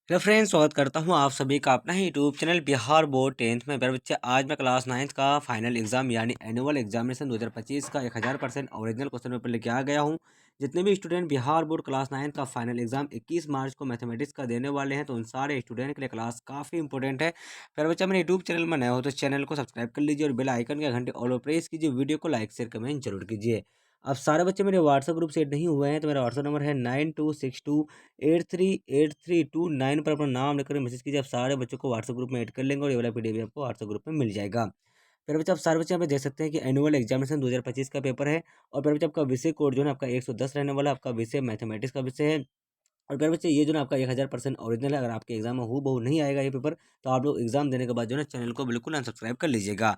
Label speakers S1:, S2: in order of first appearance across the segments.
S1: Hello friends, स्वागत करता हूं आप सभी का अपना ही YouTube channel Bihar board 10th में। मेरे बच्चे, आज मैं क्लास 9th का फाइनल एग्जाम यानी एनुअल एग्जामिनेशन 2025 का 1000% ओरिजिनल क्वेश्चन पेपर लेके आ गया हूं। जितने भी student Bihar board class 9th का फाइनल एग्जाम 21 मार्च को मैथमेटिक्स का देने वाले हैं, तो उन सारे स्टूडेंट के लिए क्लास काफ़ी इंपॉर्टेंट है। फिर बच्चा, मेरे यूट्यूब चैनल में नए हो तो चैनल को सब्सक्राइब कर लीजिए और बेल आइकन के घंटे ऑल पर प्रेस कीजिए। वीडियो को लाइक शेयर कमेंट जरूर कीजिए। अब सारे बच्चे मेरे व्हाट्सएप ग्रुप से ऐड नहीं हुए हैं, तो मेरा व्हाट्सएप नंबर है 9262838329 पर अपना नाम लिखकर मैसेज कीजिए। आप सारे बच्चों को व्हाट्सएप ग्रुप में ऐड कर लेंगे और ये वाला पीडीएफ भी आपको व्हाट्सएप ग्रुप में मिल जाएगा। फिर बच्चे, आप सारे बच्चे यहाँ पे देख सकते हैं कि एनुअल एग्जामिनेशन 2025 का पेपर है। और फिर बच्चे, आपका विषय कोड जो है आपका 110 रहने वाला है। आपका विषय मैथमेटिक्स का विषय है। और प्यारे बच्चे, ये जो ना आपका 1000% ओरिजिनल है। अगर आपके एग्जाम में हूबहू नहीं आएगा ये पेपर, तो आप लोग एग्जाम देने के बाद जो है ना चैनल को बिल्कुल अनसब्सक्राइब कर लीजिएगा।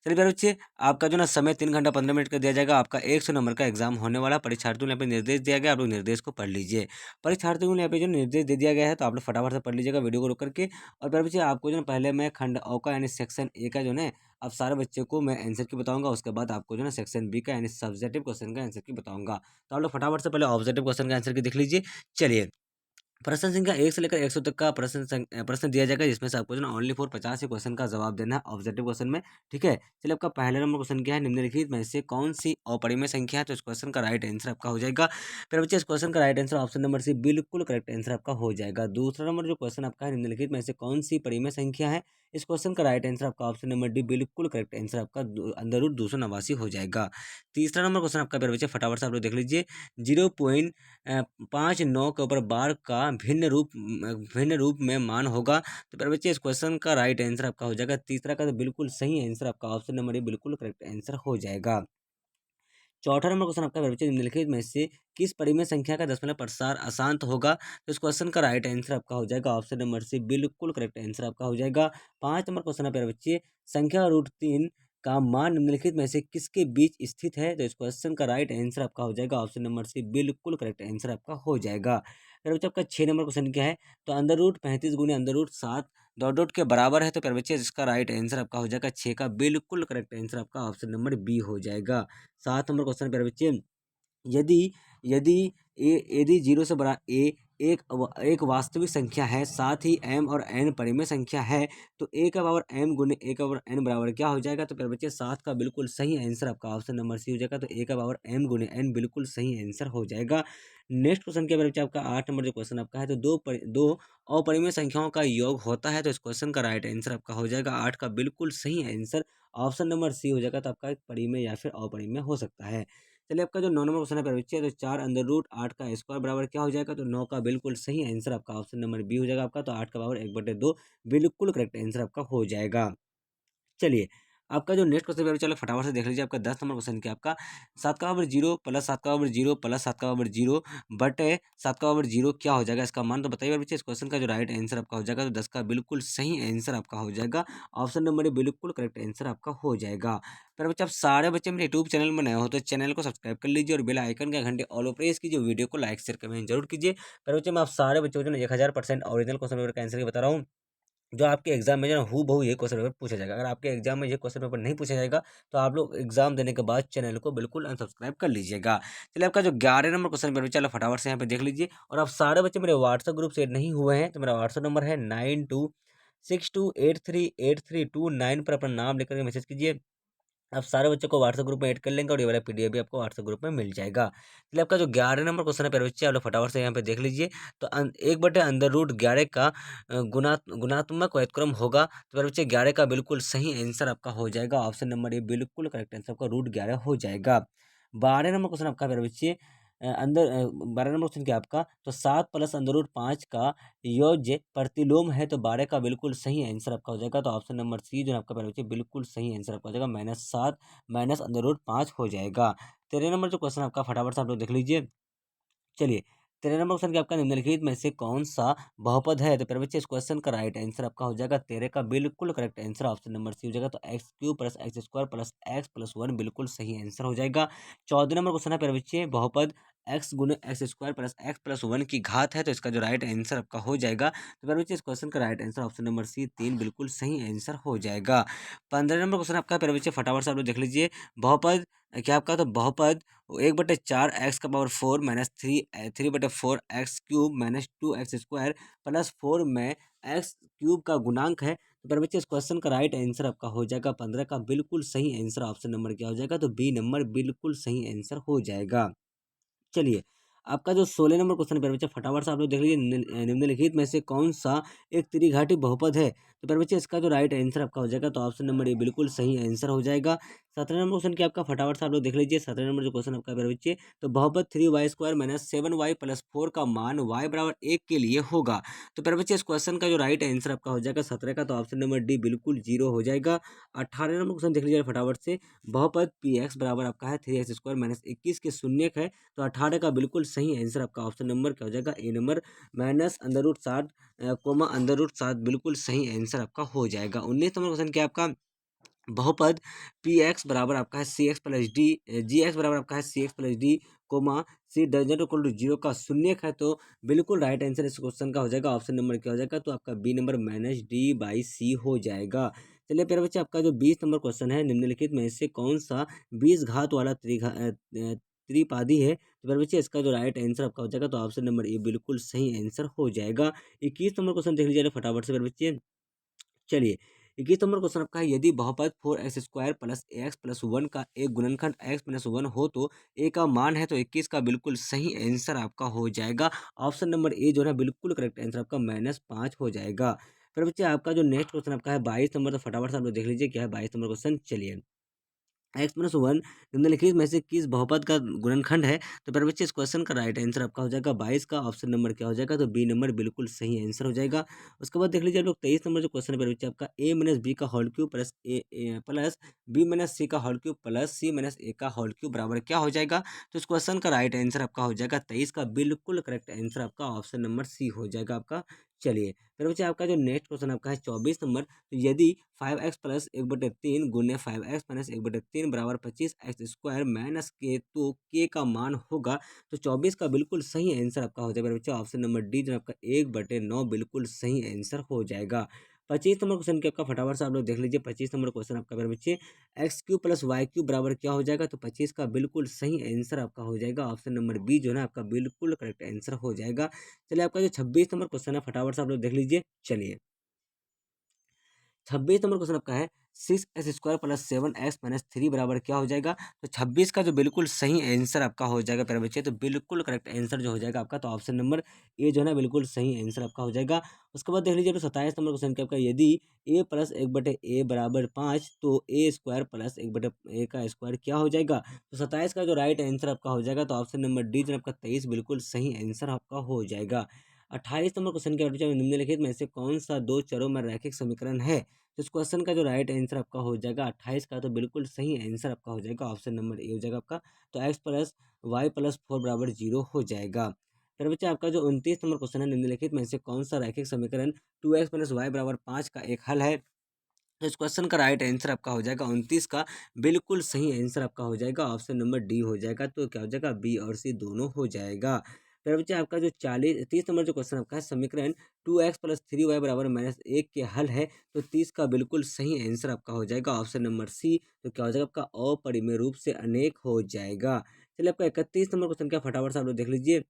S1: चलिए प्यारे बच्चे, आपका जो ना समय 3 घंटा 15 मिनट का दिया जाएगा। आपका 100 नंबर का एग्जाम होने वाला। परीक्षार्थियों को यहाँ पे निर्देश दिया गया, आप लोग निर्देश को पढ़ लीजिए। परीक्षार्थियों को यहाँ पे जो निर्देश दे दिया गया है, तो आप लोग फटाफट से पढ़ लीजिएगा वीडियो को रोक करके। और प्यारे बच्चे, आपको जो ना पहले मैं खंड अ का यानी सेक्शन ए का जो है अब सारे बच्चे को मैं आंसर की बताऊंगा। उसके बाद आपको जो ना सेक्शन बी का यानी सब्जेक्टिव क्वेश्चन का आंसर की बताऊंगा। तो आप लोग फटाफट से पहले ऑब्जेक्टिव क्वेश्चन का आंसर की देख लीजिए। चलिए, प्रश्न संख्या 1 से लेकर 100 तक का प्रश्न दिया जाएगा, जिसमें से आपको जो ना ओनली फॉर 50 ही क्वेश्चन का जवाब देना है ऑब्जेक्टिव क्वेश्चन में। ठीक है, चलिए, आपका पहला नंबर क्वेश्चन क्या है, निम्नलिखित में से कौन सी अपरिमेय संख्या है। तो इस क्वेश्चन का राइट आंसर आपका हो जाएगा। फिर बच्चे, इस क्वेश्चन का right answer option number C बिल्कुल करेक्ट आंसर आपका हो जाएगा। दूसरा नंबर जो क्वेश्चन आपका है, निम्नलिखित में से कौन सी परिमेय संख्या है। इस क्वेश्चन का राइट आंसर आपका ऑप्शन नंबर डी बिल्कुल करेक्ट आंसर आपका अंदर रूट 289 हो जाएगा। तीसरा नंबर क्वेश्चन आपका, फिर बच्चे फटाफट से आप लोग देख लीजिए। 0.59 के ऊपर बार का भिन्न रूप में मान होगा। तो प्यारे बच्चे, इस क्वेश्चन का राइट आंसर आपका हो जाएगा तीसरा का, तो बिल्कुल सही आंसर आपका ऑप्शन नंबर ए बिल्कुल करेक्ट आंसर हो जाएगा। चौथा नंबर क्वेश्चन आपका, मेरे बच्चे, निम्नलिखित में से किस परिमेय संख्या का दशमलव प्रसार अशांत होगा। तो इस क्वेश्चन का राइट आंसर आपका हो जाएगा ऑप्शन नंबर सी बिल्कुल करेक्ट आंसर आपका हो जाएगा। 5 नंबर क्वेश्चन है, प्यारे बच्चे, संख्या √3 का मान निम्नलिखित में से किसके बीच स्थित है। तो इस क्वेश्चन का राइट आंसर आपका हो जाएगा ऑप्शन नंबर सी बिल्कुल करेक्ट आंसर आपका हो जाएगा। प्यारे बच्चे, आपका 6 नंबर क्वेश्चन क्या है, तो अंदर रूट 35 गुने अंदर रूट 7 डॉट डॉट के बराबर है। तो प्यारे बच्चे, इसका राइट आंसर आपका हो जाएगा 6 का बिल्कुल करेक्ट आंसर आपका ऑप्शन नंबर बी हो जाएगा। 7 नंबर क्वेश्चन, प्यारे बच्चे, यदि यदि यदि 0 से बड़ा ए एक वास्तविक संख्या है, साथ ही m और n परिमेय संख्या है, तो a का पावर m गुने a का पावर n बराबर क्या हो जाएगा। तो प्यारे बच्चे, 7 का बिल्कुल सही आंसर आपका ऑप्शन नंबर सी हो जाएगा। तो a का पावर m गुने n बिल्कुल सही आंसर हो जाएगा। नेक्स्ट क्वेश्चन क्या, प्यारे बच्चे, आपका 8 नंबर जो क्वेश्चन आपका है, तो दो अपरिमेय संख्याओं का योग होता है। तो इस क्वेश्चन का राइट आंसर आपका हो जाएगा 8 का बिल्कुल सही आंसर ऑप्शन नंबर सी हो जाएगा। तो आपका एक परिमेय या फिर अपरिमेय हो सकता है। चलिए, आपका जो 9 नंबर क्वेश्चन है, प्यारे बच्चे, तो 4 अंदर रूट 8 का स्क्वायर बराबर क्या हो जाएगा। तो 9 का बिल्कुल सही आंसर आपका ऑप्शन नंबर बी हो जाएगा आपका। तो 8 का पावर 1/2 बिल्कुल करेक्ट आंसर आपका हो जाएगा। चलिए, आपका जो नेक्स्ट क्वेश्चन है, चलो फटाफट से देख लीजिए। आपका 10 नंबर क्वेश्चन क्या, आपका 7 का पावर 0 प्लस 7 का पावर 0 प्लस 7 का पावर 0 बटे 7 का पावर 0 क्या हो जाएगा, इसका मान तो बताइए बच्चे। इस क्वेश्चन का जो राइट आंसर आपका हो जाएगा, तो 10 का बिल्कुल सही आंसर आपका हो जाएगा। ऑप्शन नंबर ए बिल्कुल करेक्ट आंसर आपका हो जाएगा। फिर बच्चे, आप सारे बच्चे मेरे यूट्यूब चैनल में नए हो तो चैनल को सब्सक्राइब कर लीजिए और बेल आइकन के घंटे ऑल प्रेस कीजिए। वीडियो को लाइक शेयर कमेंट जरूर कीजिए। फिर बच्चे, मैं आप सारे बच्चों को जो 1000% ओरिजिनल क्वेश्चन पेपर का आंसर बता रहा हूँ, जो आपके एग्जाम में जो है हूबहू ये क्वेश्चन पेपर पूछा जाएगा। अगर आपके एग्जाम में ये क्वेश्चन पेपर नहीं पूछा जाएगा, तो आप लोग एग्जाम देने के बाद चैनल को बिल्कुल अनसब्सक्राइब कर लीजिएगा। चलिए, आपका जो 11 नंबर क्वेश्चन पेपर, चलो फटाफट से यहाँ पे देख लीजिए। और आप सारे बच्चे मेरे व्हाट्सएप ग्रुप से नहीं हुए हैं, तो मेरा व्हाट्सएप नंबर है 9262838329 पर अपना नाम लिख करके मैसेज कीजिए। आप सारे बच्चों को व्हाट्सएप ग्रुप में ऐड कर लेंगे और ये वाला पीडीएफ भी आपको व्हाट्सएप ग्रुप में मिल जाएगा। चलिए, आपका जो 11 नंबर क्वेश्चन है, प्यारे बच्चे, आप लोग फटाफट से यहाँ पे देख लीजिए। तो 1/√11 का गुणात्मक व्युत्क्रम होगा। तो प्यारे बच्चे, 11 का बिल्कुल सही आंसर आपका हो जाएगा। ऑप्शन नंबर ए बिल्कुल करेक्ट आंसर आपका √11 हो जाएगा। 12 नंबर क्वेश्चन आपका, प्यारे बच्चे, 12 नंबर क्वेश्चन क्या आपका, तो 7 प्लस अंदर रूट 5 का योज्य प्रतिलोम है। तो 12 का बिल्कुल सही आंसर आपका हो जाएगा। तो ऑप्शन नंबर सी जो है आपका, प्यारे बच्चे, बिल्कुल सही आंसर आपका हो जाएगा। -7 माइनस अंदर रूट 5 हो जाएगा। 13 नंबर जो क्वेश्चन आपका, फटाफट से आप लोग देख लीजिए। चलिए, 13 नंबर क्वेश्चन क्या, आपका निम्नलिखित में से कौन सा बहुपद है। तो प्यारे बच्चे, इस क्वेश्चन का राइट आंसर आपका हो जाएगा 13 का बिल्कुल correct answer option number C हो जाएगा। तो x³ plus x² plus x+1 बिल्कुल सही आंसर हो जाएगा। 14 नंबर क्वेश्चन है, प्यारे बच्चे, बहुपद x गुने x² प्लस x+1 की घात है। तो इसका जो राइट आंसर आपका हो जाएगा, तो प्यारे बच्चे, इस क्वेश्चन का right answer option number C 3 बिल्कुल सही आंसर हो जाएगा। 15 नंबर क्वेश्चन आपका, प्यारे बच्चे, फटाफट से आप लोग देख लीजिए। बहुपद क्या आपका तो बहुपद 1/4 x⁴ minus 3/4 x³ minus 2x² plus 4 में x³ का गुणांक है। तो फिर बच्चे इस क्वेश्चन का राइट आंसर आपका हो जाएगा 15 का बिल्कुल सही आंसर ऑप्शन नंबर क्या हो जाएगा, तो बी नंबर बिल्कुल सही आंसर हो जाएगा। चलिए, आपका जो 16 नंबर क्वेश्चन है प्यारे बच्चे, फटाफट से आप लोग देख लीजिए, निम्नलिखित में से कौन सा एक त्रिघाती बहुपद है। तो प्यारे बच्चे इसका जो राइट आंसर आपका हो जाएगा, तो ऑप्शन नंबर ए बिल्कुल सही आंसर हो जाएगा। 17 नंबर क्वेश्चन क्या आपका, फटाफट से आप लोग देख लीजिए, 17 नंबर जो क्वेश्चन आपका प्यारे बच्चे, तो बहुपद 3y² माइनस 7y प्लस 4 का मान y बराबर 1 के लिए होगा। तो प्यारे बच्चे इस क्वेश्चन का जो राइट आंसर आपका हो जाएगा 17 का, तो ऑप्शन नंबर डी बिल्कुल 0 हो जाएगा। 18 नंबर क्वेश्चन देख लीजिए फटाफट से, बहुपद पी एक्स बराबर आपका है 3x² माइनस 21 के शून्यक है। तो 18 का बिल्कुल सही आंसर आपका ऑप्शन नंबर क्या हो जाएगा, ए नंबर माइनस √60 कोमा √7 बिल्कुल सही आंसर आपका हो जाएगा। 19 नंबर क्वेश्चन क्या आपका, बहुपद पी एक्स बराबर आपका है C x plus D, G x बराबर आपका है C x plus D comma C doesn't equal to 0 का शून्यक है। तो बिल्कुल राइट आंसर इस क्वेश्चन का हो जाएगा, ऑप्शन नंबर क्या हो जाएगा, तो आपका बी नंबर माइनस D/C हो जाएगा। चलिए प्यारे बच्चे, आपका जो 20 नंबर क्वेश्चन है, निम्नलिखित में से कौन सा 20 घात वाला त्रिपादी है। तो प्यारे बच्चे इसका जो राइट आंसर आपका हो जाएगा, तो ऑप्शन नंबर ए बिल्कुल सही आंसर हो जाएगा। 21 नंबर क्वेश्चन देख लीजिए फटाफट से प्यारे बच्चे। चलिए, 21 नंबर क्वेश्चन आपका है, यदि बहुपद 4x² प्लस ax प्लस 1 का एक गुणनखंड x माइनस 1 हो तो a का मान है। तो 21 का बिल्कुल सही आंसर आपका हो जाएगा, ऑप्शन नंबर ए जो है बिल्कुल करेक्ट आंसर आपका -5 हो जाएगा। फिर बच्चे आपका जो नेक्स्ट क्वेश्चन आपका है 22 नंबर, तो फटाफट से आप लोग देख लीजिए क्या है 22 नंबर क्वेश्चन। चलिए, x-1 निम्नलिखित में से किस बहुपद का गुणनखंड है। तो प्यारे बच्चे इस क्वेश्चन का राइट आंसर आपका हो जाएगा 22 का, ऑप्शन नंबर क्या हो जाएगा, तो बी नंबर बिल्कुल सही आंसर हो जाएगा। उसके बाद देख लीजिए आप लोग 23 नंबर जो क्वेश्चन है प्यारे बच्चे आपका, a माइनस बी का whole cube plus plus B minus C का whole cube plus C minus A का होल क्यूब बराबर क्या हो जाएगा। तो इस क्वेश्चन का राइट आंसर आपका हो जाएगा 23 का बिल्कुल करेक्ट आंसर आपका ऑप्शन नंबर सी हो जाएगा आपका। चलिए, फिर बच्चे आपका जो नेक्स्ट क्वेश्चन आपका है 24 नंबर, तो यदि 5x प्लस 1/3 गुने 5x माइनस 1/3 बराबर 25x² माइनस के, तो के का मान होगा। तो 24 का बिल्कुल सही आंसर आपका हो जाएगा बच्चों, ऑप्शन नंबर डी जो आपका 1/9 बिल्कुल सही आंसर हो जाएगा। 25 नंबर क्वेश्चन के आपका फटाफट से आप लोग देख लीजिए, 25 नंबर क्वेश्चन आपका मेरे बच्चे, x³ प्लस y³ बराबर क्या हो जाएगा। तो 25 का बिल्कुल सही आंसर आपका हो जाएगा, ऑप्शन नंबर बी जो है ना आपका बिल्कुल करेक्ट आंसर हो जाएगा। चलिए, आपका जो 26 नंबर क्वेश्चन है फटाफट से आप लोग देख लीजिए। चलिए, 26 नंबर क्वेश्चन आपका है, 6x² प्लस 7x माइनस 3 बराबर क्या हो जाएगा। तो 26 का जो बिल्कुल सही आंसर आपका हो जाएगा प्यारे बच्चे, तो बिल्कुल करेक्ट आंसर जो हो जाएगा आपका, तो ऑप्शन नंबर ए जो है ना बिल्कुल सही आंसर आपका हो जाएगा। उसके बाद देख लीजिए 27 नंबर क्वेश्चन क्या आपका, यदि a प्लस 1/a बराबर 5 तो a² प्लस 1/a का स्क्वायर क्या हो जाएगा। तो 27 का जो राइट आंसर आपका हो जाएगा, तो ऑप्शन नंबर डी जो है आपका 23 बिल्कुल सही आंसर आपका हो जाएगा। 28 नंबर क्वेश्चन के बच्चे, निम्नलिखित में से कौन सा दो चरों में रैखिक समीकरण है। तो इस क्वेश्चन का जो राइट आंसर आपका हो जाएगा 28 का, तो बिल्कुल सही आंसर आपका हो जाएगा, ऑप्शन नंबर ए हो जाएगा आपका। तो x प्लस वाई प्लस 4 बराबर 0 हो जाएगा। फिर बच्चे आपका जो 29 नंबर क्वेश्चन है, निम्नलिखित में से कौन सा रैखिक समीकरण 2x प्लस वाई बराबर 5 का एक हल है। तो इस क्वेश्चन का राइट आंसर आपका हो जाएगा 29 का बिल्कुल सही आंसर आपका हो जाएगा, ऑप्शन नंबर डी हो जाएगा। तो क्या हो जाएगा, बी और सी दोनों हो जाएगा। फिर बच्चे आपका जो 30 नंबर जो क्वेश्चन आपका है, समीकरण 2x प्लस 3y बराबर -1 के हल है। तो 30 का बिल्कुल सही आंसर आपका हो जाएगा, ऑप्शन नंबर सी। तो क्या हो जाएगा आपका, अपरिमेय रूप से अनेक हो जाएगा। चलिए, आपका 31 नंबर क्वेश्चन क्या, फटाफट से आप लोग देख लीजिए।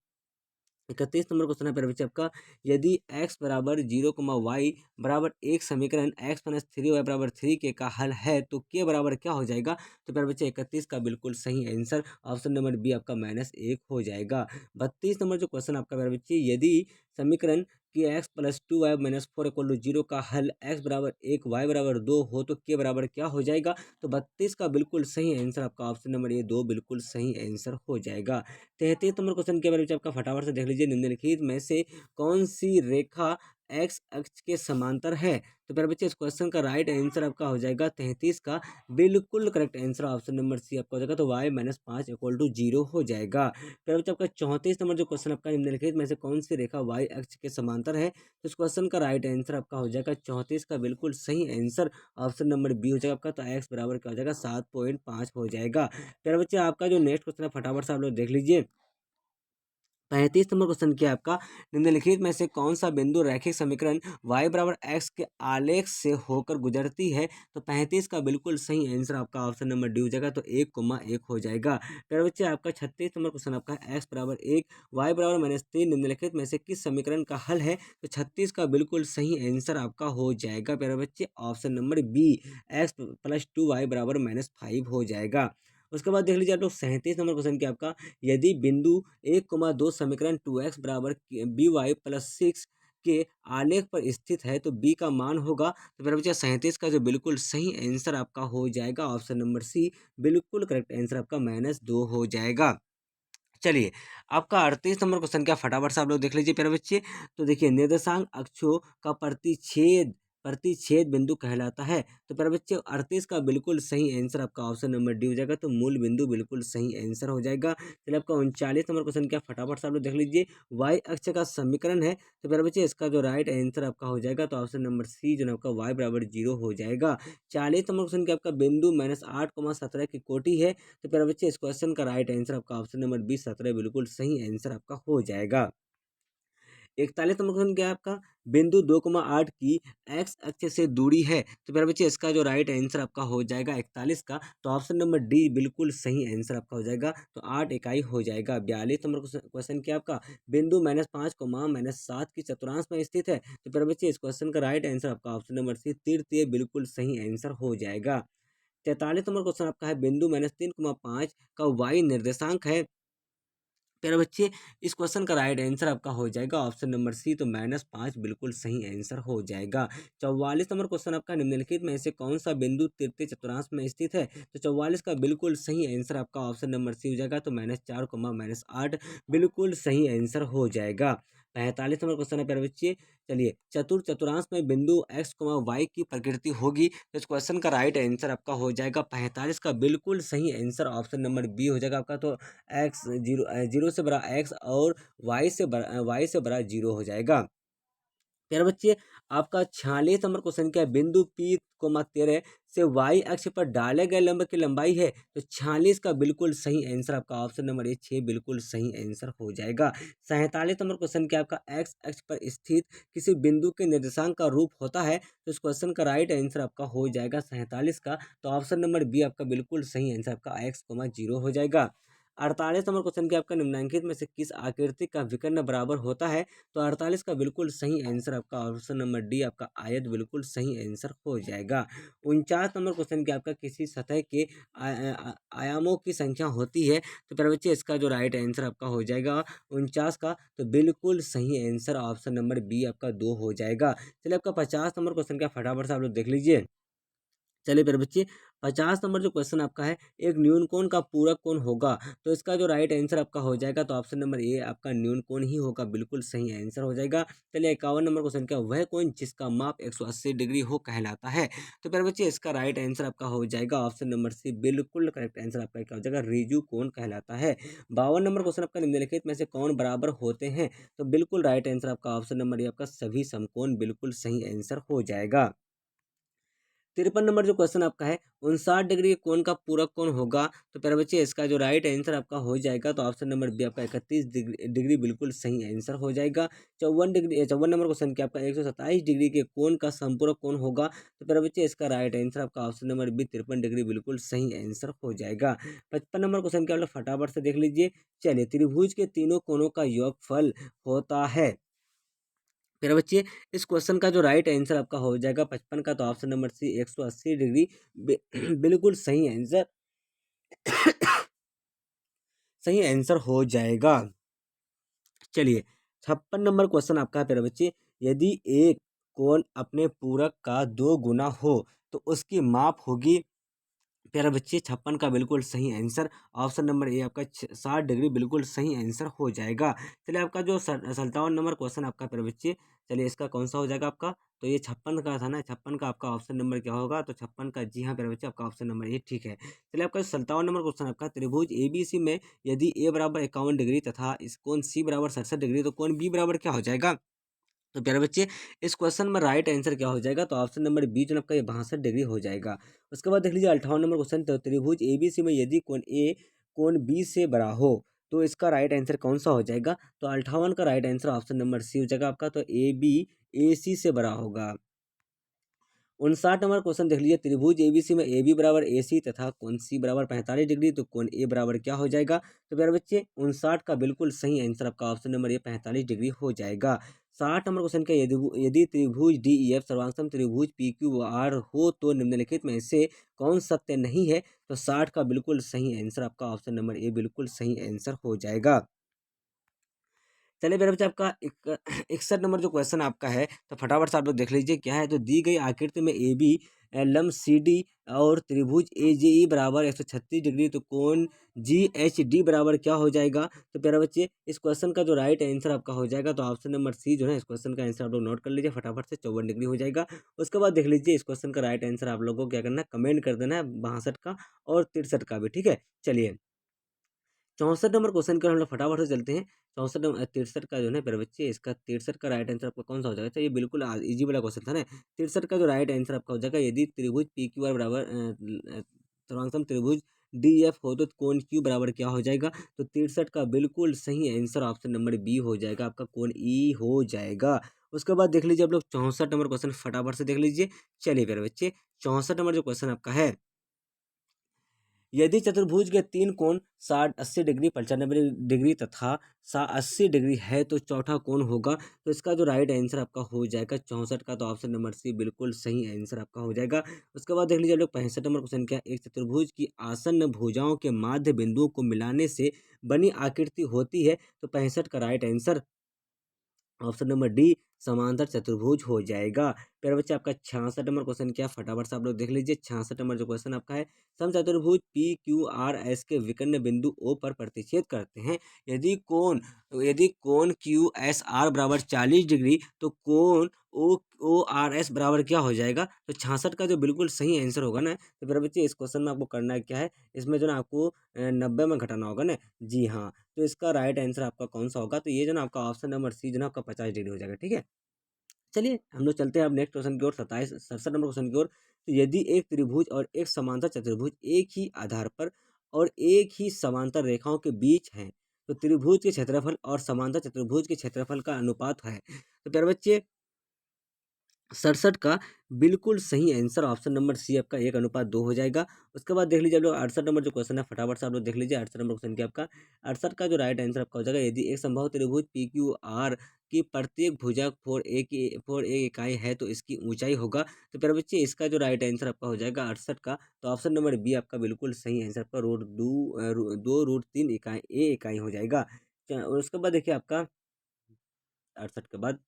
S1: 31 नंबर क्वेश्चन है प्यारे बच्चे आपका, यदि x बराबर 0, y बराबर 1 समीकरण x माइनस 3y बराबर 3 के का हल है, तो के बराबर क्या हो जाएगा। तो प्यारे बच्चे 31 का बिल्कुल सही आंसर, ऑप्शन नंबर बी आपका -1 हो जाएगा। 32 नंबर जो क्वेश्चन आपका प्यारे बच्चे, यदि समीकरण कि x plus 2y minus 4 equal to 0 का हल x बराबर 1 y बराबर 2 हो, तो के बराबर क्या हो जाएगा। तो 32 का बिल्कुल सही आंसर आपका, ऑप्शन नंबर ए 2 बिल्कुल सही आंसर हो जाएगा। 33 नंबर क्वेश्चन के बारे में आपका फटाफट से देख लीजिए, निम्नलिखित में से कौन सी रेखा एक्स अक्ष के समांतर है। तो प्यारे बच्चे इस क्वेश्चन का राइट आंसर आपका हो जाएगा 33 का बिल्कुल correct answer, option number C आपका हो जाएगा। तो y माइनस 5 इक्वल टू 0 हो जाएगा। प्यारे बच्चे आपका 34 नंबर जो क्वेश्चन आपका, निम्नलिखित में से कौन सी रेखा y अक्ष के समांतर है। तो इस क्वेश्चन का राइट आंसर आपका हो जाएगा 34 का बिल्कुल सही आंसर, ऑप्शन नंबर बी हो जाएगा आपका। तो x बराबर क्या हो जाएगा, 7.5 हो जाएगा। प्यारे बच्चे आपका जो नेक्स्ट क्वेश्चन है फटाफट से आप लोग देख लीजिए। 35 नंबर क्वेश्चन क्या है आपका, निम्नलिखित में से कौन सा बिंदु रैखिक समीकरण y बराबर x के आलेख से होकर गुजरती है। तो 35 का बिल्कुल सही आंसर आपका ऑप्शन नंबर डी हो जाएगा, तो 1,1 हो जाएगा। फिर बच्चे आपका 36 नंबर क्वेश्चन आपका है, x बराबर 1 y बराबर -3 निम्नलिखित में से किस समीकरण का हल है। तो 36 का बिल्कुल सही आंसर आपका हो जाएगा प्यारे बच्चे option number B, x + 2y बराबर -5 हो जाएगा। उसके बाद देख लीजिए आप लोग 37 नंबर क्वेश्चन क्या आपका, यदि बिंदु 1,2 समीकरण 2x बराबर बी वाई प्लस 6 के आलेख पर स्थित है तो b का मान होगा। तो मेरा बच्चा 37 का जो बिल्कुल सही आंसर आपका हो जाएगा ऑप्शन नंबर सी, बिल्कुल करेक्ट आंसर आपका -2 हो जाएगा। चलिए, आपका 38 नंबर क्वेश्चन क्या फटाफट से आप लोग देख लीजिए प्यारे बच्चे। तो देखिए, निर्देशांक अक्षों का प्रतिच्छेद प्रतिच्छेद बिंदु कहलाता है। तो प्यारे बच्चे 38 का बिल्कुल सही आंसर आपका ऑप्शन नंबर डी हो जाएगा, तो मूल बिंदु बिल्कुल सही आंसर हो जाएगा। चलिए, आपका 39 नंबर क्वेश्चन क्या फटाफट से आप लोग देख लीजिए, वाई अक्ष का समीकरण है। तो प्यारे बच्चे इसका जो राइट आंसर आपका हो जाएगा, तो ऑप्शन नंबर सी जो है आपका वाई बराबर 0 हो जाएगा। 40 नंबर क्वेश्चन क्या आपका, बिंदु -8,17 की कोटि है। तो प्यारे बच्चे इस क्वेश्चन का राइट आंसर आपका ऑप्शन नंबर बी 17 बिल्कुल सही आंसर आपका हो जाएगा। 41 नंबर क्वेश्चन क्या है आपका, बिंदु 2,8 की एक्स अक्ष से दूरी है। तो प्यारे बच्चे इसका जो राइट आंसर आपका हो जाएगा 41 का, तो ऑप्शन नंबर डी बिल्कुल सही आंसर आपका हो जाएगा, तो 8 इकाई हो जाएगा। 42 नंबर क्वेश्चन क्या आपका, बिंदु -5, -7 की चतुर्थांश में स्थित है। तो प्यारे बच्चे इस क्वेश्चन का राइट आंसर आपका ऑप्शन नंबर सी तृतीय बिल्कुल सही आंसर हो जाएगा। 43 नंबर क्वेश्चन आपका है, बिंदु -3,5 का वाई निर्देशांक है। प्यारे बच्चे इस क्वेश्चन का राइट आंसर आपका हो जाएगा ऑप्शन नंबर सी, तो -5 बिल्कुल सही आंसर हो जाएगा। 44 नंबर क्वेश्चन आपका, निम्नलिखित में से कौन सा बिंदु तृतीय चतुर्थांश में स्थित है। तो 44 का बिल्कुल सही आंसर आपका ऑप्शन नंबर सी हो जाएगा, तो -4, -8 बिल्कुल सही आंसर हो जाएगा। 45 नंबर क्वेश्चन है प्यारे बच्चे, चलिए, चतुर्थांश में बिंदु x, y की प्रकृति होगी। तो इस क्वेश्चन का राइट आंसर आपका हो जाएगा 45 का बिल्कुल सही आंसर ऑप्शन नंबर बी हो जाएगा आपका, तो एक्स जीरो से बड़ा एक्स और वाई से बड़ा जीरो हो जाएगा। प्यारे बच्चे आपका 46 नंबर क्वेश्चन क्या है, बिंदु पी कोमा 13 से वाई अक्ष पर डाले गए लंब की लंबाई है। तो 46 का बिल्कुल सही आंसर आपका ऑप्शन नंबर ए 6 बिल्कुल सही आंसर हो जाएगा। 47 नंबर क्वेश्चन क्या आपका, एक्स अक्ष पर स्थित किसी बिंदु के निर्देशांक का रूप होता है। तो इस क्वेश्चन का राइट आंसर आपका हो जाएगा 47 का, तो ऑप्शन नंबर बी आपका बिल्कुल सही आंसर आपका x,0 हो जाएगा। 48 नंबर क्वेश्चन क्या आपका, निम्नलिखित में से किस आकृति का विकर्ण बराबर होता है। तो 48 का बिल्कुल सही आंसर आपका ऑप्शन नंबर डी आपका आयत बिल्कुल सही आंसर हो जाएगा। 49 नंबर क्वेश्चन क्या आपका, किसी सतह के आयामों की संख्या होती है। तो प्यारे बच्चे इसका जो राइट आंसर आपका हो जाएगा 49 का, तो बिल्कुल सही आंसर ऑप्शन नंबर बी आपका 2 हो जाएगा। चलिए, आपका 50 नंबर क्वेश्चन क्या फटाफट से आप लोग देख लीजिए। चलिए मेरे बच्चे, 50 नंबर जो क्वेश्चन आपका है, एक न्यून कोण का पूरक कोण होगा। तो इसका जो राइट आंसर आपका हो जाएगा, तो ऑप्शन नंबर ए आपका न्यून कोण ही होगा, बिल्कुल सही आंसर हो जाएगा। चलिए, 51 नंबर क्वेश्चन क्या, वह कोण जिसका माप 180 डिग्री हो कहलाता है। तो मेरे बच्चे इसका राइट आंसर आपका हो जाएगा ऑप्शन नंबर सी, बिल्कुल करेक्ट आंसर आपका क्या हो जाएगा, रिजु कोण कहलाता है। 52 नंबर क्वेश्चन आपका, निम्नलिखित में से कौन बराबर होते हैं। तो बिल्कुल राइट आंसर आपका ऑप्शन नंबर ए आपका सभी समकोण बिल्कुल सही आंसर हो जाएगा। 53 नंबर जो क्वेश्चन आपका है, 59 डिग्री कोण का पूरक कोण होगा। तो प्यारे बच्चे इसका जो राइट आंसर आपका हो जाएगा, तो ऑप्शन नंबर बी आपका 31 डिग्री बिल्कुल सही आंसर हो जाएगा। 54 नंबर क्वेश्चन क्या आपका, 127 डिग्री के कोण का संपूरक कोण होगा। तो प्यारे बच्चे इसका राइट आंसर आपका ऑप्शन नंबर बी 53 डिग्री बिल्कुल सही आंसर हो जाएगा। 55 नंबर क्वेश्चन क्या आप लोग फटाफट से देख लीजिए। चलिए, त्रिभुज के तीनों कोणों का योगफल होता है। मेरे बच्चे इस क्वेश्चन का जो राइट आंसर आपका हो जाएगा 55 का, तो ऑप्शन नंबर सी 180 डिग्री बिल्कुल सही आंसर सही आंसर हो जाएगा। चलिए, 56 नंबर क्वेश्चन आपका है मेरे बच्चे, यदि एक कोण अपने पूरक का 2 गुना हो तो उसकी माप होगी। प्यारे बच्चे 56 का बिल्कुल सही आंसर ऑप्शन नंबर ए आपका 60 डिग्री बिल्कुल सही आंसर हो जाएगा। चलिए, आपका जो 57 नंबर क्वेश्चन आपका प्यारे बच्चे, चलिए इसका कौन सा हो जाएगा आपका, तो ये 56 का था ना, 56 का आपका ऑप्शन नंबर क्या होगा, तो 56 का जी हाँ प्यारे बच्चे आपका ऑप्शन नंबर ए ठीक है। चलिए, आपका 57 नंबर क्वेश्चन आपका, त्रिभुज ABC में यदि ए बराबर 51 डिग्री तथा इस कोण सी बराबर 67 डिग्री, तो कोण बी बराबर क्या हो जाएगा। तो प्यारे बच्चे इस क्वेश्चन में राइट आंसर क्या हो जाएगा, तो ऑप्शन नंबर बी जो आपका ये 62 डिग्री हो जाएगा। उसके बाद देख लीजिए 58 नंबर क्वेश्चन, तो त्रिभुज ABC में यदि कोण ए कोण बी से बड़ा हो तो इसका राइट आंसर कौन सा हो जाएगा? तो 58 का right answer option number C हो जाएगा आपका। तो ए बी ए सी से बड़ा होगा। 59 नंबर क्वेश्चन देख लीजिए, त्रिभुज एबीसी में ए बी बराबर ए सी तथा कोण सी बराबर 45 डिग्री, तो कोण ए बराबर क्या हो जाएगा? तो प्यारे बच्चे 59 का बिल्कुल सही आंसर आपका ऑप्शन नंबर ए 45 डिग्री हो जाएगा। 60 नंबर क्वेश्चन का, यदि यदि त्रिभुज डी ई एफ सर्वांगसम त्रिभुज पी क्यू आर हो तो निम्नलिखित में से कौन सत्य नहीं है? तो 60 का बिल्कुल सही आंसर आपका ऑप्शन नंबर ए बिल्कुल सही आंसर हो जाएगा। चलिए मेरे बच्चे आपका 61 नंबर जो क्वेश्चन आपका है, तो फटाफट से आप लोग देख लीजिए क्या है। तो दी गई आकृति में ए बी लंब सी डी और त्रिभुज ए जे ई बराबर 136 डिग्री, तो कोण जी एच डी बराबर क्या हो जाएगा? तो प्यारे बच्चे इस क्वेश्चन का जो राइट आंसर आपका हो जाएगा, तो ऑप्शन नंबर सी जो है इस क्वेश्चन का आंसर आप लोग नोट कर लीजिए फटाफट से, 54 डिग्री हो जाएगा। उसके बाद देख लीजिए इस क्वेश्चन का राइट आंसर आप लोगों को क्या करना है, कमेंट कर देना है 62 का और 63 का भी, ठीक है। चलिए 64 नंबर क्वेश्चन की ओर हम लोग फटाफट से चलते हैं। 64 63 का जो है ना मेरे बच्चे, इसका 63 का राइट आंसर आपका कौन सा हो जाएगा? तो ये बिल्कुल इजी वाला क्वेश्चन था ना। 63 का जो राइट आंसर आपका हो जाएगा, यदि त्रिभुज पी क्यू आर बराबर सर्वांगसम त्रिभुज डी एफ हो तो कोण क्यू बराबर क्या हो जाएगा? तो 63 का बिल्कुल सही आंसर ऑप्शन नंबर बी हो जाएगा आपका, कोण ई हो जाएगा। उसके बाद देख लीजिए आप लोग 64 नंबर क्वेश्चन फटाफट से देख लीजिए। चलिए मेरे बच्चे 64 नंबर जो क्वेश्चन आपका है, यदि चतुर्भुज के तीन कोण 60 80 डिग्री 95 डिग्री तथा 80 डिग्री है तो चौथा कोण होगा? तो इसका जो राइट आंसर आपका हो जाएगा 64 का, तो ऑप्शन नंबर सी बिल्कुल सही आंसर आपका हो जाएगा। उसके बाद देख लीजिए आप लोग 65 नंबर क्वेश्चन क्या है, एक चतुर्भुज की आसन्न भुजाओं के माध्य बिंदुओं को मिलाने से बनी आकृति होती है, तो 65 का right answer option number D समांतर चतुर्भुज हो जाएगा। प्यारे बच्चे आपका 66 नंबर क्वेश्चन क्या है, फटाफट से आप लोग देख लीजिए। 66 नंबर जो क्वेश्चन आपका है, समचतुर्भुज पी क्यू आर एस के विकर्ण बिंदु ओ पर प्रतिच्छेद करते हैं। यदि कोण यदि कोण क्यू एस आर बराबर 40 डिग्री, तो कोण ओ ओ आर एस बराबर क्या हो जाएगा? तो 66 का जो बिल्कुल सही आंसर होगा ना, तो प्यारे बच्चे इस क्वेश्चन में आपको करना है क्या है, इसमें जो ना आपको 90 में घटाना होगा ना। जी हाँ, तो इसका राइट आंसर आपका कौन सा होगा? तो ये जो ना आपका ऑप्शन नंबर सी जो ना आपका 50 डिग्री हो जाएगा, ठीक है। चलिए हम लोग चलते हैं अब नेक्स्ट क्वेश्चन की ओर, 67 नंबर क्वेश्चन की ओर। तो यदि एक त्रिभुज और एक समांतर चतुर्भुज एक ही आधार पर और एक ही समांतर रेखाओं के बीच हैं, तो त्रिभुज के क्षेत्रफल और समांतर चतुर्भुज के क्षेत्रफल का अनुपात है। तो प्यारे बच्चे 67 का बिल्कुल सही आंसर ऑप्शन नंबर सी आपका 1:2 हो जाएगा। उसके बाद देख लीजिए आप लोग 68 नंबर जो क्वेश्चन है, फटाफट से आप लोग देख लीजिए 68 नंबर क्वेश्चन क्या आपका। 68 का जो राइट आंसर आपका हो जाएगा, यदि एक समबाहु त्रिभुज पी क्यू आर की प्रत्येक भुजा 4 इकाई है तो इसकी ऊंचाई होगा। तो प्यारे बच्चे इसका जो राइट आंसर आपका हो जाएगा 68 का, तो ऑप्शन नंबर बी आपका बिल्कुल सही आंसर आपका, √2 इकाई ए इकाई हो जाएगा। और उसके बाद देखिए आपका 68 के बाद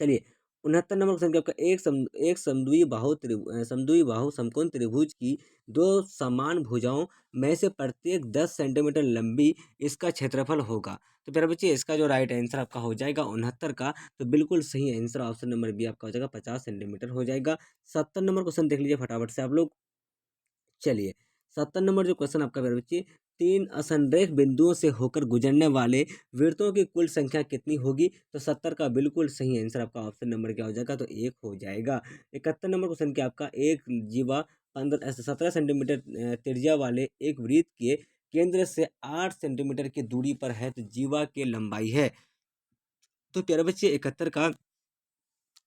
S1: चलिए 69 नंबर क्वेश्चन क्या आपका, एक समद्वि बाहु समकोण त्रिभुज की दो समान भुजाओं में से प्रत्येक 10 सेंटीमीटर लंबी इसका क्षेत्रफल होगा। तो प्यारे बच्चे इसका जो राइट आंसर आपका हो जाएगा 69 का, तो बिल्कुल सही आंसर ऑप्शन नंबर बी आपका हो जाएगा, 50 सेंटीमीटर हो जाएगा। 70 नंबर क्वेश्चन देख लीजिए फटाफट से आप लोग। चलिए 70 नंबर जो क्वेश्चन आपका मेरे बच्चे, तीन असंरेख बिंदुओं से होकर गुजरने वाले वृत्तों की कुल संख्या कितनी होगी? तो 70 का बिल्कुल सही आंसर आपका ऑप्शन नंबर क्या हो जाएगा? तो 1 हो जाएगा। 71 नंबर क्वेश्चन क्या आपका, एक जीवा 17 सेंटीमीटर त्रिज्या वाले एक वृत्त के केंद्र से 8 सेंटीमीटर की दूरी पर है, तो जीवा की लंबाई है। तो प्यारे बच्चे 71 का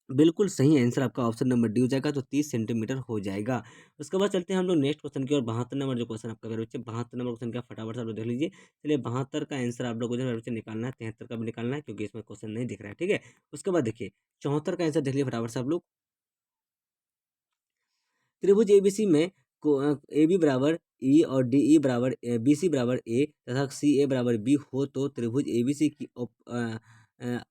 S1: बिल्कुल सही आंसर आपका ऑप्शन नंबर डी हो जाएगा, तो 30 सेंटीमीटर हो जाएगा। उसके बाद चलते हैं हम लोग नेक्स्ट क्वेश्चन की ओर। 72 नंबर जो क्वेश्चन आपका मेरे बच्चे, 72 नंबर क्वेश्चन का फटाफट से आप लोग देख लीजिए। चलिए 72 का आंसर आप लोगों को जो है मेरे बच्चे निकालना है, 73 का भी निकालना है क्योंकि इसमें क्वेश्चन नहीं दिख रहा है, ठीक है। उसके बाद देखिए 74 का आंसर देख लीजिए फटाफट से आप लोग। त्रिभुज एबीसी में ए बी बराबर ई और डी ई बराबर बी सी बराबर ए तथा सी ए बराबर बी हो तो त्रिभुज एबीसी की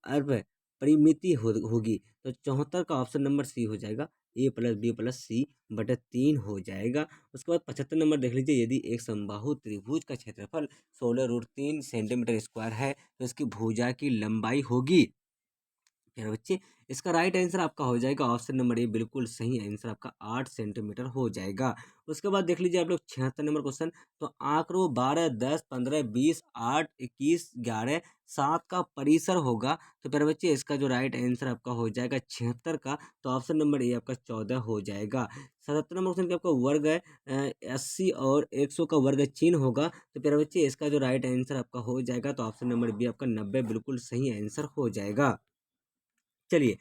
S1: अर्ध परिमिति होगी। तो 74 का ऑप्शन नंबर सी हो जाएगा, ए प्लस बी प्लस सी बटे 3 हो जाएगा। उसके बाद 75 नंबर देख लीजिए, यदि एक समबाहु त्रिभुज का क्षेत्रफल 16√3 सेंटीमीटर स्क्वायर है तो इसकी भुजा की लंबाई होगी। प्यारे बच्चे, इसका राइट आंसर आपका हो जाएगा ऑप्शन नंबर ए, बिल्कुल सही आंसर आपका 8 सेंटीमीटर हो जाएगा। उसके बाद देख लीजिए आप लोग 76 नंबर क्वेश्चन। तो आंकड़ों 12, 10, 15, 20, 8, 21, 11, 7 का परिसर होगा। तो प्यारे बच्चे, इसका जो राइट आंसर आपका हो जाएगा 76 का, तो ऑप्शन नंबर ए आपका 14 हो जाएगा। 77 नंबर क्वेश्चन, आपका वर्ग है 80 और 100 का वर्ग चिन्ह होगा। तो प्यारे बच्चे, इसका जो राइट आंसर आपका हो जाएगा, तो ऑप्शन नंबर बी आपका 90 बिल्कुल सही आंसर हो जाएगा। चलिए,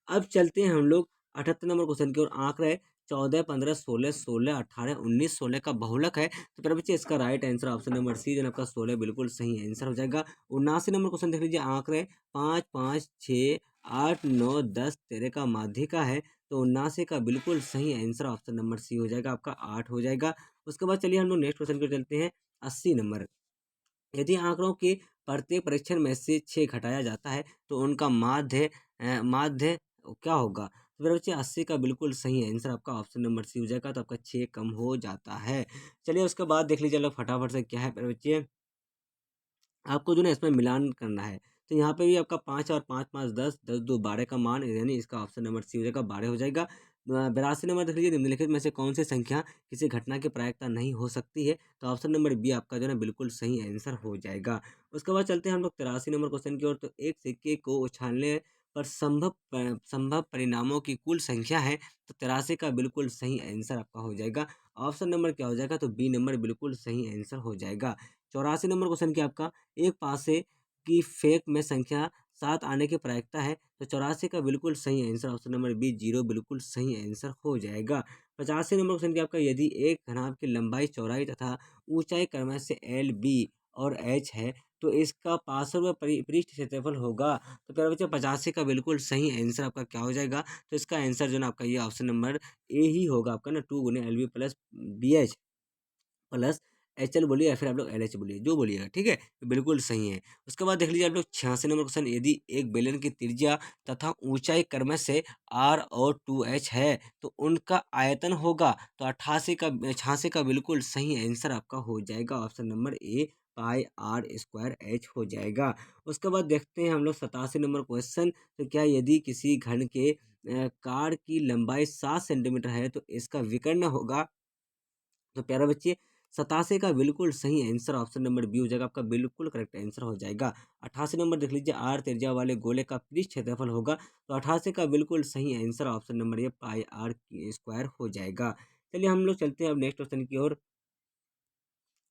S1: अब चलते हैं हम लोग 78 नंबर क्वेश्चन की ओर। आंकड़ा है 14, 15, 16, 16, 18, 19, 16 का बहुलक है। तो प्यारे बच्चे, इसका right answer option number C जो है आपका 16 बिल्कुल सही आंसर हो जाएगा। 79 नंबर क्वेश्चन देख लीजिए। आंकड़े है 5, 5, 6, 8, 9, 10, 13 का माध्यिका है। तो 79 का बिल्कुल सही आंसर ऑप्शन नंबर सी हो जाएगा, आपका 8 हो जाएगा। उसके बाद चलिए हम लोग नेक्स्ट क्वेश्चन पे चलते हैं। 80 नंबर, यदि आंकड़ों के प्रत्येक परीक्षण में से 6 घटाया जाता है तो उनका माध्य क्या होगा? तो मेरे बच्चे, 80 का बिल्कुल सही आंसर आपका ऑप्शन नंबर सी हो जाएगा, तो आपका 6 कम हो जाता है। चलिए, उसके बाद देख लीजिए लोग फटाफट से क्या है मेरे बच्चे, आपको जो ना इसमें मिलान करना है। तो यहाँ पे भी आपका 5 और 5, 5, 10, 10, 2, 12 का मान, यानी इसका ऑप्शन नंबर सी हो जाएगा, 12 हो जाएगा। 82 नंबर देख लीजिए। निम्नलिखित में से कौन सी संख्या किसी घटना की प्रायिकता नहीं हो सकती है? तो ऑप्शन नंबर बी आपका जो है ना बिल्कुल सही आंसर हो जाएगा। उसके बाद चलते हैं हम लोग 83 नंबर क्वेश्चन की ओर। तो एक सिक्के को उछालने पर संभव परिणामों की कुल संख्या है। तो 83 का बिल्कुल सही आंसर आपका हो जाएगा। ऑप्शन नंबर क्या हो जाएगा? तो बी नंबर बिल्कुल सही आंसर हो जाएगा। 84 नंबर क्वेश्चन की आपका, एक पासे की फेंक में संख्या 7 आने की प्रायिकता है। तो 84 का बिल्कुल सही आंसर ऑप्शन नंबर बी 0 बिल्कुल सही आंसर हो जाएगा। 85 नंबर क्वेश्चन की आपका, यदि एक घनाभ की लंबाई, चौड़ाई तथा ऊंचाई क्रमशः से एल, बी और एच है, तो इसका पार्श्व व पृष्ठ क्षेत्रफल होगा। तो प्यारे बच्चे, 85 का बिल्कुल सही आंसर आपका क्या हो जाएगा? तो इसका आंसर जो है ना आपका ये ऑप्शन नंबर ए ही होगा आपका ना, 2 गुने L B plus B H plus HL बोलिए या फिर आप लोग एलएच बोलिए, जो बोलिएगा, ठीक है, तो बिल्कुल सही है। उसके बाद देख लीजिए आप लोग 86 नंबर क्वेश्चन। यदि एक बेलन की त्रिज्या तथा ऊंचाई क्रमशः से आर और 2h है तो उनका आयतन होगा। तो 86 का बिल्कुल सही आंसर आपका हो जाएगा, option number A, pi R square H हो जाएगा। उसके बाद देखते हैं हम लोग 87 नंबर क्वेश्चन। तो क्या यदि किसी घन के कार की लंबाई 7 सेंटीमीटर है तो इसका विकर्ण होगा? तो प्यारे बच्चे, 87 का बिल्कुल सही आंसर ऑप्शन नंबर बी हो जाएगा, आपका बिल्कुल करेक्ट आंसर हो जाएगा। 88 नंबर देख लीजिए। आर त्रिज्या वाले गोले का पृष्ठ क्षेत्रफल होगा। तो 88 का बिल्कुल सही answer option number A, pi R square हो जाएगा। चलिए, हम लोग चलते हैं अब नेक्स्ट क्वेश्चन की ओर।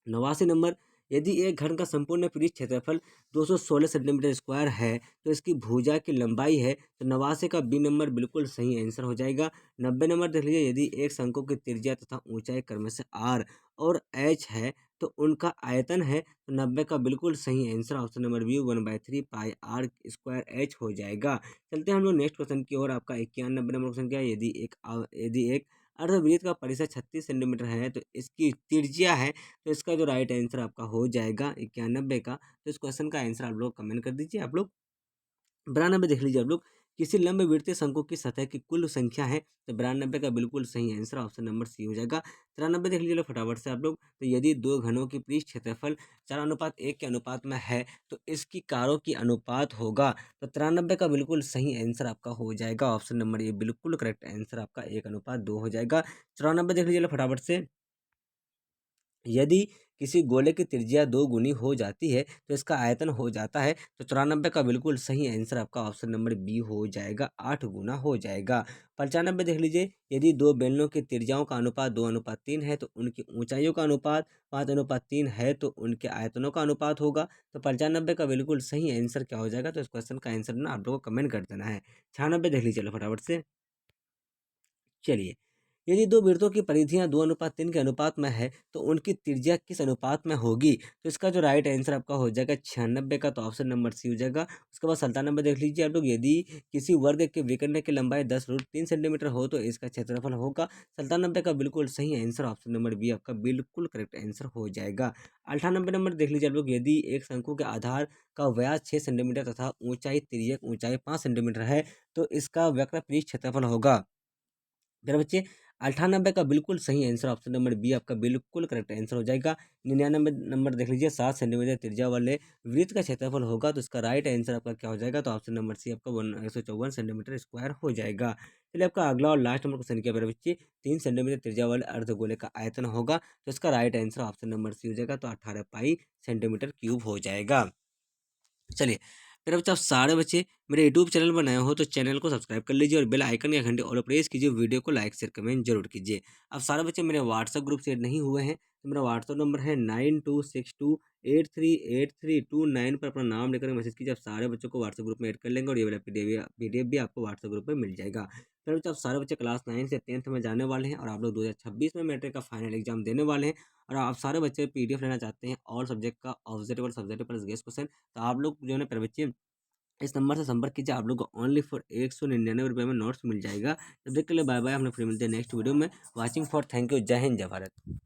S1: 89 नंबर, यदि एक घन का संपूर्ण पृष्ठ क्षेत्रफल 216 सेंटीमीटर स्क्वायर है तो इसकी भुजा की लंबाई है। तो 89 का बी नंबर बिल्कुल सही आंसर हो जाएगा। 90 नंबर देख लीजिए। यदि एक शंकु की त्रिज्या तथा ऊंचाई क्रम से आर और एच है तो उनका आयतन है। तो 90 का बिल्कुल सही answer option number B 1/3 pi R square H हो जाएगा। चलते हैं हम लोग नेक्स्ट क्वेश्चन की ओर। आपका 91 नंबर क्वेश्चन क्या है? यदि एक अर्धवृत्त का परिसर 36 सेंटीमीटर है तो इसकी त्रिज्या है। तो इसका जो राइट आंसर आपका हो जाएगा 91 का। तो इस क्वेश्चन का आंसर आप लोग कमेंट कर दीजिए। आप लोग 92 देख लीजिए। आप लोग, किसी लंबवृत्तीय शंकु की सतह की कुल संख्या है। तो 92 का बिल्कुल सही आंसर ऑप्शन नंबर सी हो जाएगा। 93 देख लीजिए लोग फटाफट से आप लोग। तो यदि दो घनों की पृष्ठ क्षेत्रफल 4:1 के अनुपात में है तो इसकी कारों की अनुपात होगा। तो 93 का बिल्कुल सही आंसर आपका हो जाएगा, ऑप्शन नंबर ए बिल्कुल करेक्ट आंसर आपका 1:2 हो जाएगा। 94 देख लीजिए लोग फटाफट से। यदि किसी गोले की त्रिज्या 2 गुनी हो जाती है तो इसका आयतन हो जाता है। तो 94 का बिल्कुल सही आंसर आपका ऑप्शन नंबर बी हो जाएगा, 8 गुना हो जाएगा। 95 देख लीजिए। यदि दो बेलनों की त्रिज्याओं का अनुपात 2:3 है तो उनकी ऊंचाइयों का अनुपात 5:3 है तो उनके आयतनों का अनुपात होगा। तो 95 का बिल्कुल सही आंसर क्या हो जाएगा? तो इस क्वेश्चन का आंसर ना आप लोगों को कमेंट कर देना है। 96 देख लीजिए चलो फटाफट से। चलिए, यदि दो वृत्तों की परिधियां 2:3 के अनुपात में है तो उनकी त्रिज्या किस अनुपात में होगी? तो इसका जो राइट आंसर आपका हो जाएगा 96 का, तो ऑप्शन नंबर सी हो जाएगा। उसके बाद 97 देख लीजिए आप लोग। यदि किसी वर्ग के विकर्ण की लंबाई 10√3 सेंटीमीटर हो तो इसका क्षेत्रफल होगा। 97 का बिल्कुल सही आंसर ऑप्शन नंबर बी आपका बिल्कुल करेक्ट आंसर हो जाएगा। 98 नंबर देख लीजिए आप लोग। यदि एक शंकु के आधार का व्यास 6 सेंटीमीटर तथा ऊंचाई तिर्यक ऊंचाई 5 सेंटीमीटर है तो इसका वक्र पृष्ठ क्षेत्रफल होगा। मेरे बच्चे, 98 का बिल्कुल सही आंसर ऑप्शन नंबर बी आपका बिल्कुल करेक्ट आंसर हो जाएगा। 99 नंबर देख लीजिए 7 सेंटीमीटर त्रिज्या वाले वृत्त का क्षेत्रफल होगा, तो इसका राइट आंसर आपका क्या हो जाएगा, तो ऑप्शन नंबर सी आपका 154 सेंटीमीटर स्क्वायर हो जाएगा। चलिए आपका अगला और लास्ट नंबर क्वेश्चन क्या है मेरे बच्चे, 3 सेंटीमीटर त्रिज्या वाले अर्धगोले का आयतन होगा, तो इसका right answer option number C हो जाएगा, तो 18 पाई सेंटीमीटर क्यूब हो जाएगा। चलिए, मेरे बच्चे आप सारे बच्चे मेरे यूट्यूब चैनल पर नए हो तो चैनल को सब्सक्राइब कर लीजिए और बेल आइकन या घंटे ऑल प्रेस कीजिए, वीडियो को लाइक शेयर कमेंट जरूर कीजिए। अब सारे बच्चे मेरे व्हाट्सअप ग्रुप से ऐड नहीं हुए हैं तो मेरा व्हाट्सअप नंबर है 9262838329 पर अपना नाम लेकर मैसेज कीजिए। आप सारे बच्चों को व्हाट्सअप ग्रुप में ऐड कर लेंगे और ये वाला पीडीएफ भी आपको व्हाट्सअप ग्रुप में मिल जाएगा। फिर बच्चे आप सारे बच्चे क्लास 9 से 10th में जाने वाले हैं और आप लोग 2026 में मैट्रिक का फाइनल एग्जाम देने वाले हैं और आप सारे बच्चे पीडीएफ लेना चाहते हैं ऑल सब्जेक्ट का objective subject plus guest question, तो आप लोग जो है ना मेरे बच्चे इस नंबर से संपर्क कीजिए। आप लोग को ओनली फॉर 199 रुपये में नोट्स मिल जाएगा। तब देख के लिए बाय बाय, हम लोग फिर मिलते हैं नेक्स्ट वीडियो में। वॉचिंग फॉर, थैंक यू, जय हिंद जय भारत।